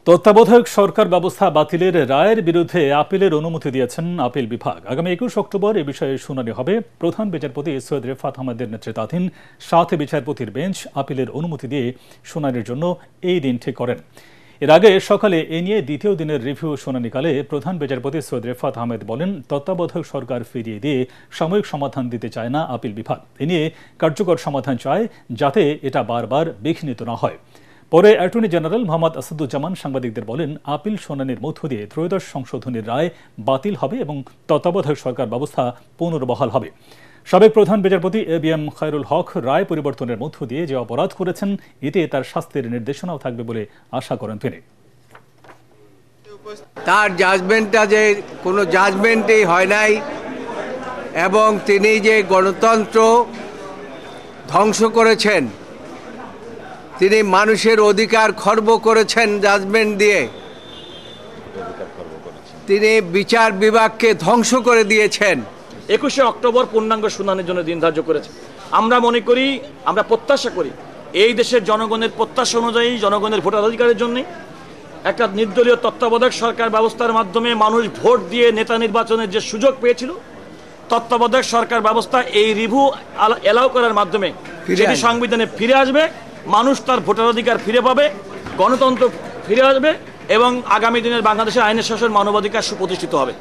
তত্ত্বাবধায়ক সরকার ব্যবস্থা বাতিলের রায়ের বিরুদ্ধে আপিলের অনুমতি দিয়েছেন আপিল বিভাগ। আগামী 21 অক্টোবর এ বিষয়ে শুনানি হবে। প্রধান বিচারপতি সৈয়দ রেফাত আহমেদের নেতৃত্বাধীন 7 বিচারপতির বেঞ্চ আপিলের অনুমতি দিয়ে শুনানির জন্য এই দিন ঠিক করেন। এর আগে সকালে এ নিয়ে দ্বিতীয় দিনের রিভিউ শুনানিকালে প্রধান বিচারপতি সৈয়দ রেফাত আহমেদ বলেন, তত্ত্বাবধায়ক সরকার ফিরিয়ে দিয়ে সাময়িক সমাধান দিতে চায় না আপিল বিভাগ। এ নিয়ে কার্যকর সমাধান চায়, যাতে এটা বারবার বিঘ্নিত না হয়। পরে অ্যাটর্নি জেনারেল মোহাম্মদ আসাদুজ্জামান সাংবাদিকদের বলেন, আপিল শুনানির মধ্য দিয়ে ত্রয়োদশ সংশোধনীর রায় বাতিল হবে এবং তত্ত্বাবধায়ক সরকার ব্যবস্থা পুনর্বহাল হবে। সাবেক প্রধান বিচারপতি এবিএম খায়রুল হক রায় পরিবর্তনের মধ্য দিয়ে যে অপরাধ করেছেন, এতে তার শাস্তির নির্দেশনাও থাকবে বলে আশা করেন তিনি। তার জাজমেন্টটা যে কোনো জাজমেন্টই হয় নাই এবং তিনি যে গণতন্ত্র ধ্বংস করেছেন, তিনি মানুষের অধিকার খর্ব করেছেন জাজমেন্ট দিয়ে, তিনি বিচার বিভাগকে ধ্বংস করে দিয়েছেন। 21শে অক্টোবর পূর্ণাঙ্গ শুনানির জন্য দিন ধার্য করেছে। আমরা মনে করি, আমরা প্রত্যাশা করি, এই দেশের জনগণের প্রত্যাশা অনুযায়ী জনগণের ভোটাধিকারের জন্য একটা নির্দলীয় তত্ত্বাবধায়ক সরকার ব্যবস্থার মাধ্যমে মানুষ ভোট দিয়ে নেতা নির্বাচনের যে সুযোগ পেয়েছিল, তত্ত্বাবধায়ক সরকার ব্যবস্থা এই রিভিউ এলাও করার মাধ্যমে সেটি সংবিধানে ফিরে আসবে। মানুষ তার ভোটাধিকার ফিরে পাবে, গণতন্ত্র ফিরে আসবে এবং আগামী দিনের বাংলাদেশের আইনের শাসন, মানবাধিকার সুপ্রতিষ্ঠিত হবে।